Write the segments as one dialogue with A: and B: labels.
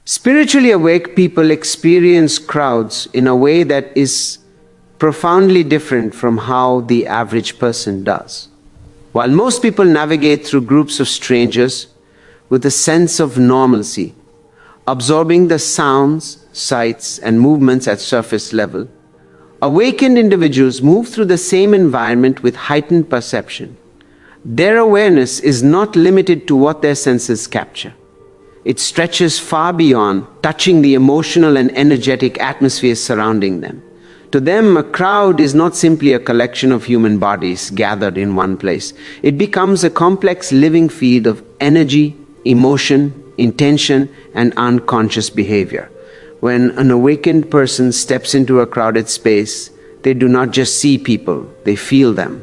A: Spiritually awake people experience crowds in a way that is profoundly different from how the average person does. While most people navigate through groups of strangers with a sense of normalcy, absorbing the sounds, sights, and movements at surface level, awakened individuals move through the same environment with heightened perception. Their awareness is not limited to what their senses capture. It stretches far beyond, touching the emotional and energetic atmosphere surrounding them. To them, a crowd is not simply a collection of human bodies gathered in one place. It becomes a complex living field of energy, emotion, intention, and unconscious behavior. When an awakened person steps into a crowded space, they do not just see people, they feel them.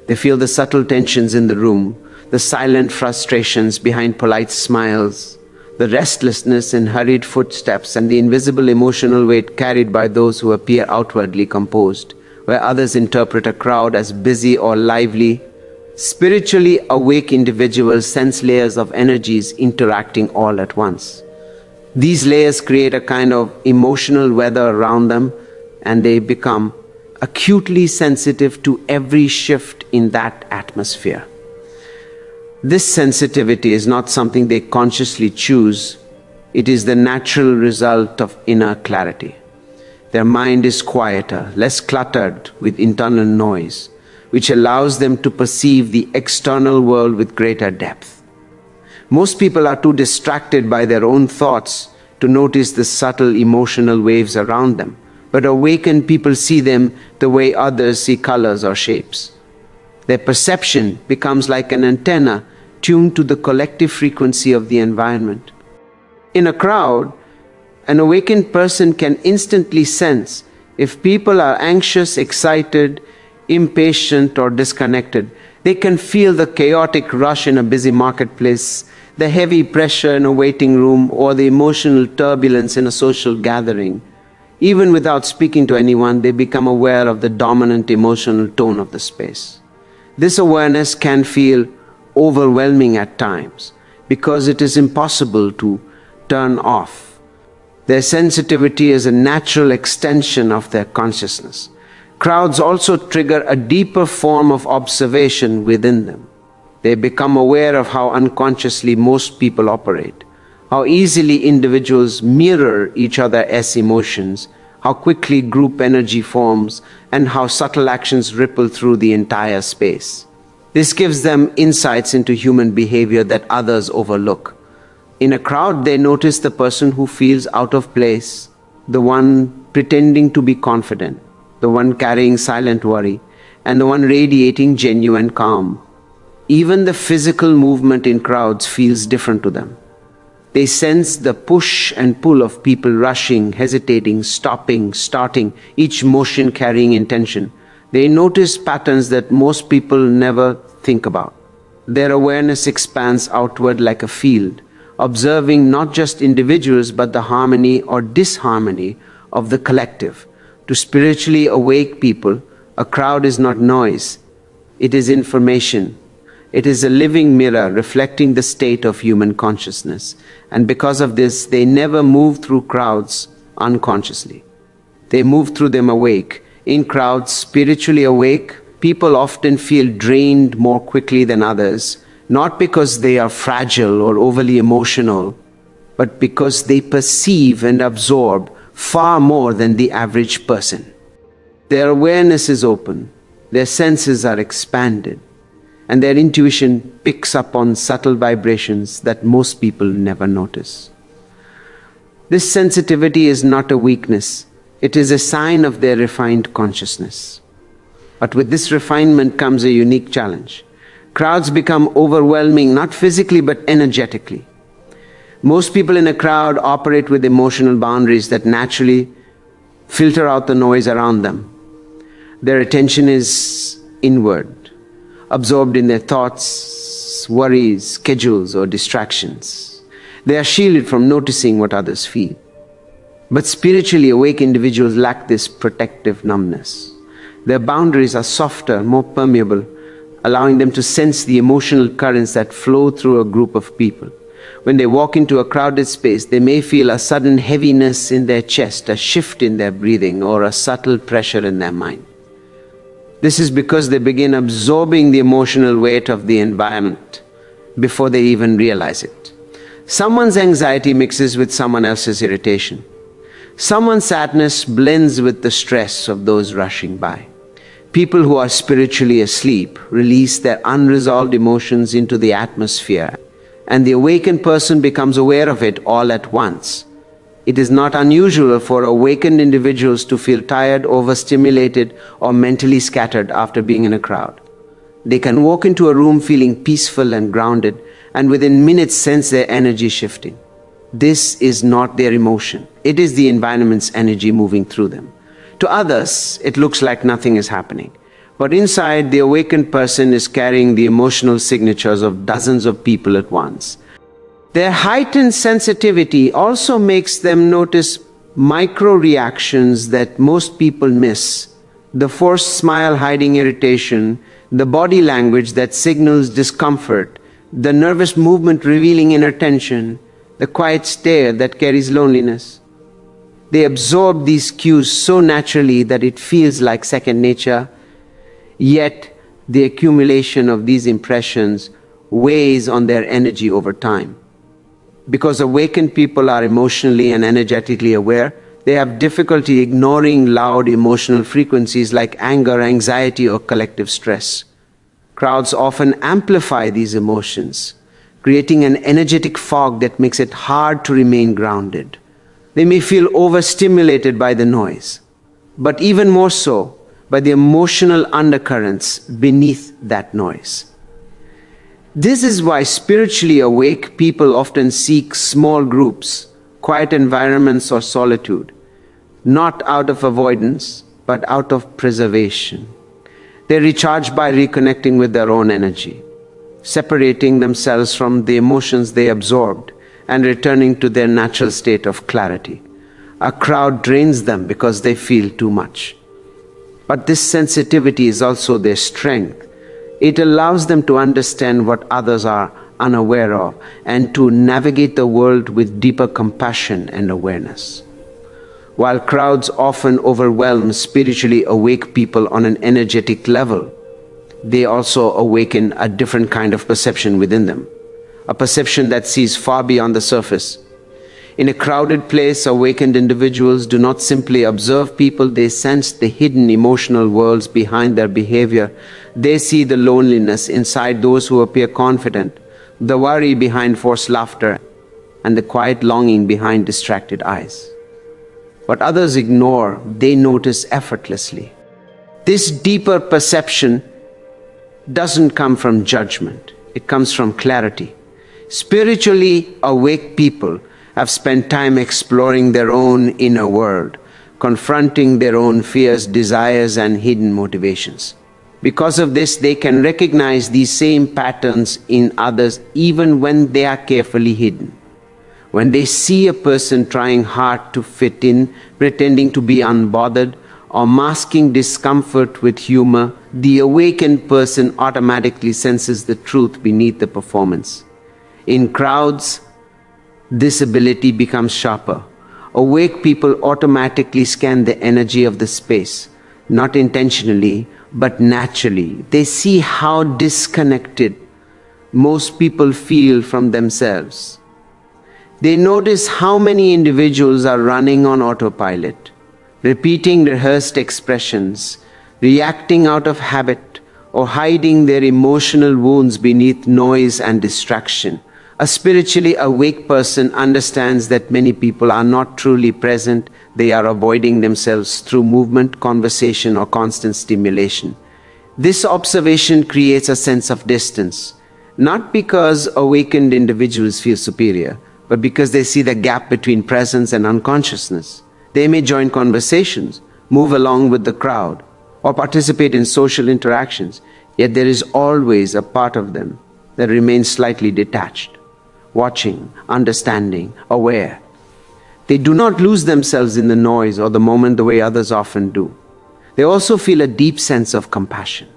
A: They feel the subtle tensions in the room, the silent frustrations behind polite smiles, the restlessness in hurried footsteps, and the invisible emotional weight carried by those who appear outwardly composed, where others interpret a crowd as busy or lively. Spiritually awake individuals sense layers of energies interacting all at once. These layers create a kind of emotional weather around them, and they become acutely sensitive to every shift in that atmosphere. This sensitivity is not something they consciously choose. It is the natural result of inner clarity. Their mind is quieter, less cluttered with internal noise, which allows them to perceive the external world with greater depth. Most people are too distracted by their own thoughts to notice the subtle emotional waves around them, but awakened people see them the way others see colors or shapes. Their perception becomes like an antenna tuned to the collective frequency of the environment. In a crowd, an awakened person can instantly sense if people are anxious, excited, impatient, or disconnected. They can feel the chaotic rush in a busy marketplace, the heavy pressure in a waiting room, or the emotional turbulence in a social gathering. Even without speaking to anyone, they become aware of the dominant emotional tone of the space. This awareness can feel overwhelming at times because it is impossible to turn off. Their sensitivity is a natural extension of their consciousness. Crowds also trigger a deeper form of observation within them. They become aware of how unconsciously most people operate, how easily individuals mirror each other's emotions, how quickly group energy forms, and how subtle actions ripple through the entire space. This gives them insights into human behavior that others overlook. In a crowd, they notice the person who feels out of place, the one pretending to be confident, the one carrying silent worry, and the one radiating genuine calm. Even the physical movement in crowds feels different to them. They sense the push and pull of people rushing, hesitating, stopping, starting, each motion carrying intention. They notice patterns that most people never think about. Their awareness expands outward like a field, observing not just individuals but the harmony or disharmony of the collective. To spiritually awake people, a crowd is not noise, it is information. It is a living mirror reflecting the state of human consciousness. And because of this, they never move through crowds unconsciously. They move through them awake. In crowds, spiritually awake, people often feel drained more quickly than others, not because they are fragile or overly emotional, but because they perceive and absorb far more than the average person. Their awareness is open, their senses are expanded, and their intuition picks up on subtle vibrations that most people never notice. This sensitivity is not a weakness. It is a sign of their refined consciousness. But with this refinement comes a unique challenge. Crowds become overwhelming not physically but energetically. Most people in a crowd operate with emotional boundaries that naturally filter out the noise around them. Their attention is inward, absorbed in their thoughts, worries, schedules, or distractions. They are shielded from noticing what others feel. But spiritually awake individuals lack this protective numbness. Their boundaries are softer, more permeable, allowing them to sense the emotional currents that flow through a group of people. When they walk into a crowded space, they may feel a sudden heaviness in their chest, a shift in their breathing, or a subtle pressure in their mind. This is because they begin absorbing the emotional weight of the environment before they even realize it. Someone's anxiety mixes with someone else's irritation. Someone's sadness blends with the stress of those rushing by. People who are spiritually asleep release their unresolved emotions into the atmosphere, and the awakened person becomes aware of it all at once. It is not unusual for awakened individuals to feel tired, overstimulated, or mentally scattered after being in a crowd. They can walk into a room feeling peaceful and grounded, and within minutes sense their energy shifting. This is not their emotion. It is the environment's energy moving through them. To others, it looks like nothing is happening. But inside, the awakened person is carrying the emotional signatures of dozens of people at once. Their heightened sensitivity also makes them notice micro reactions that most people miss. The forced smile hiding irritation, the body language that signals discomfort, the nervous movement revealing inner tension, the quiet stare that carries loneliness. They absorb these cues so naturally that it feels like second nature, yet the accumulation of these impressions weighs on their energy over time. Because awakened people are emotionally and energetically aware, they have difficulty ignoring loud emotional frequencies like anger, anxiety, or collective stress. Crowds often amplify these emotions, creating an energetic fog that makes it hard to remain grounded. They may feel overstimulated by the noise, but even more so by the emotional undercurrents beneath that noise. This is why spiritually awake people often seek small groups, quiet environments, or solitude, not out of avoidance, but out of preservation. They recharge by reconnecting with their own energy, separating themselves from the emotions they absorbed, and returning to their natural state of clarity. A crowd drains them because they feel too much. But this sensitivity is also their strength. It allows them to understand what others are unaware of and to navigate the world with deeper compassion and awareness. While crowds often overwhelm spiritually awake people on an energetic level, they also awaken a different kind of perception within them, a perception that sees far beyond the surface. In a crowded place, awakened individuals do not simply observe people, they sense the hidden emotional worlds behind their behavior. They see the loneliness inside those who appear confident, the worry behind forced laughter, and the quiet longing behind distracted eyes. What others ignore, they notice effortlessly. This deeper perception doesn't come from judgment, it comes from clarity. Spiritually awake people have spent time exploring their own inner world, confronting their own fears, desires, and hidden motivations. Because of this, they can recognize these same patterns in others even when they are carefully hidden. When they see a person trying hard to fit in, pretending to be unbothered, or masking discomfort with humor, the awakened person automatically senses the truth beneath the performance. In crowds, this ability becomes sharper. Awake people automatically scan the energy of the space, not intentionally, but naturally. They see how disconnected most people feel from themselves. They notice how many individuals are running on autopilot, repeating rehearsed expressions, reacting out of habit, or hiding their emotional wounds beneath noise and distraction. A spiritually awake person understands that many people are not truly present. They are avoiding themselves through movement, conversation, or constant stimulation. This observation creates a sense of distance, not because awakened individuals feel superior, but because they see the gap between presence and unconsciousness. They may join conversations, move along with the crowd, or participate in social interactions, yet there is always a part of them that remains slightly detached, watching, understanding, aware. They do not lose themselves in the noise or the moment the way others often do. They also feel a deep sense of compassion.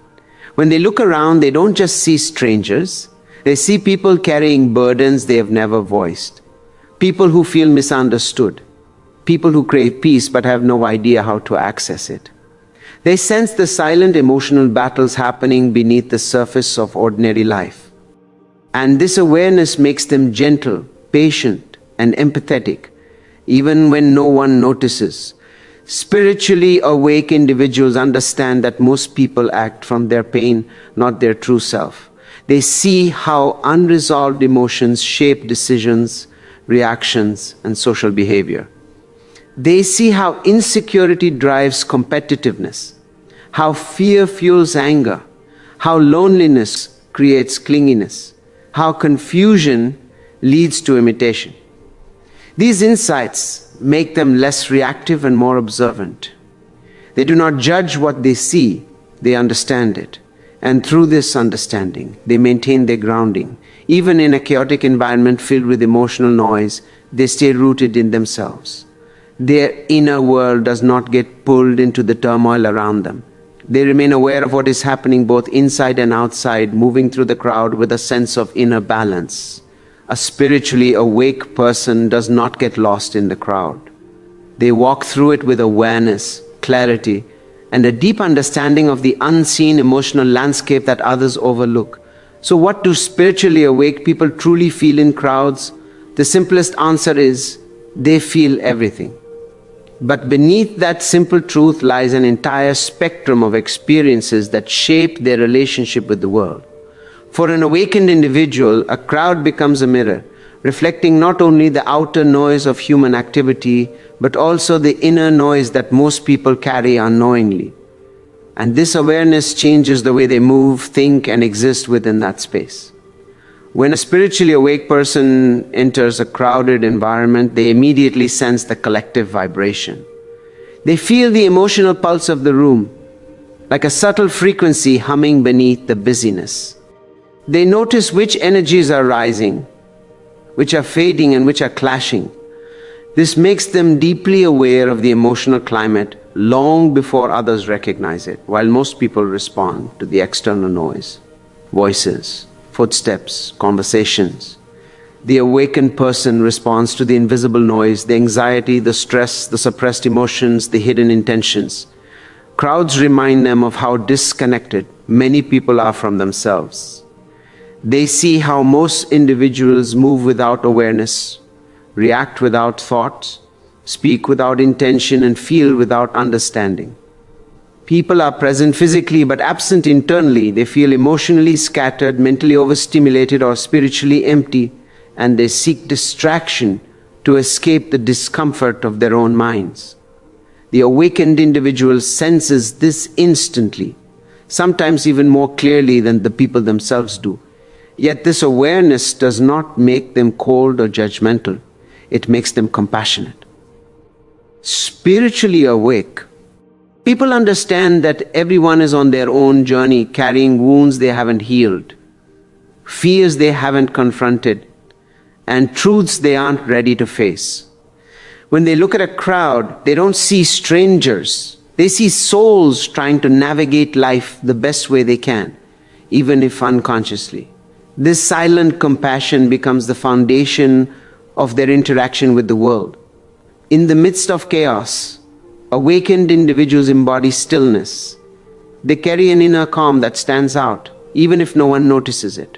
A: When they look around, they don't just see strangers, They see people carrying burdens they have never voiced, people who feel misunderstood, people who crave peace but have no idea how to access it. They sense the silent emotional battles happening beneath the surface of ordinary life. And this awareness makes them gentle, patient, and empathetic, even when no one notices. Spiritually awake individuals understand that most people act from their pain, not their true self. They see how unresolved emotions shape decisions, reactions, and social behavior. They see how insecurity drives competitiveness, how fear fuels anger, how loneliness creates clinginess, how confusion leads to imitation. These insights make them less reactive and more observant. They do not judge what they see, they understand it. And through this understanding, they maintain their grounding. Even in a chaotic environment filled with emotional noise, they stay rooted in themselves. Their inner world does not get pulled into the turmoil around them. They remain aware of what is happening both inside and outside, moving through the crowd with a sense of inner balance. A spiritually awake person does not get lost in the crowd. They walk through it with awareness, clarity, and a deep understanding of the unseen emotional landscape that others overlook. So what do spiritually awake people truly feel in crowds? The simplest answer is, they feel everything. But beneath that simple truth lies an entire spectrum of experiences that shape their relationship with the world. For an awakened individual, a crowd becomes a mirror, reflecting not only the outer noise of human activity, but also the inner noise that most people carry unknowingly. And this awareness changes the way they move, think, and exist within that space. When a spiritually awake person enters a crowded environment, they immediately sense the collective vibration. They feel the emotional pulse of the room, like a subtle frequency humming beneath the busyness. They notice which energies are rising, which are fading, and which are clashing. This makes them deeply aware of the emotional climate long before others recognize it, while most people respond to the external noise, voices, footsteps, conversations. The awakened person responds to the invisible noise, the anxiety, the stress, the suppressed emotions, the hidden intentions. Crowds remind them of how disconnected many people are from themselves. They see how most individuals move without awareness, react without thought, speak without intention, and feel without understanding. People are present physically but absent internally. They feel emotionally scattered, mentally overstimulated, or spiritually empty, and they seek distraction to escape the discomfort of their own minds. The awakened individual senses this instantly, sometimes even more clearly than the people themselves do. Yet this awareness does not make them cold or judgmental. It makes them compassionate. Spiritually awake, people understand that everyone is on their own journey, carrying wounds they haven't healed, fears they haven't confronted, and truths they aren't ready to face. When they look at a crowd, they don't see strangers. They see souls trying to navigate life the best way they can, even if unconsciously. This silent compassion becomes the foundation of their interaction with the world. In the midst of chaos, awakened individuals embody stillness. They carry an inner calm that stands out, even if no one notices it.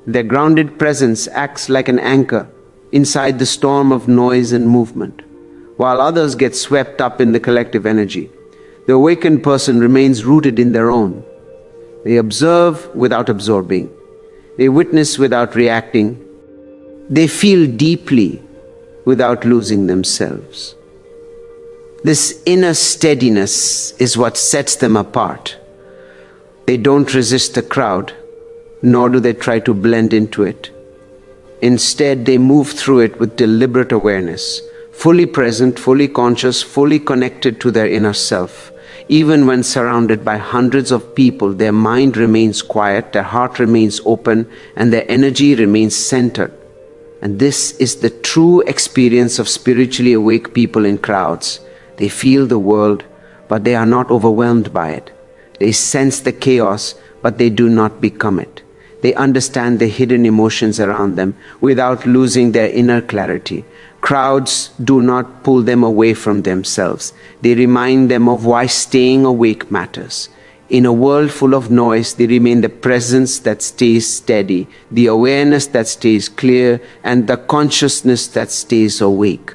A: Their grounded presence acts like an anchor inside the storm of noise and movement. While others get swept up in the collective energy, the awakened person remains rooted in their own. They observe without absorbing. They witness without reacting. They feel deeply without losing themselves. This inner steadiness is what sets them apart. They don't resist the crowd, nor do they try to blend into it. Instead, they move through it with deliberate awareness, fully present, fully conscious, fully connected to their inner self. Even when surrounded by hundreds of people, their mind remains quiet, their heart remains open, and their energy remains centered. And this is the true experience of spiritually awake people in crowds. They feel the world, but they are not overwhelmed by it. They sense the chaos, but they do not become it. They understand the hidden emotions around them without losing their inner clarity. Crowds do not pull them away from themselves. They remind them of why staying awake matters. In a world full of noise, they remain the presence that stays steady, the awareness that stays clear, and the consciousness that stays awake.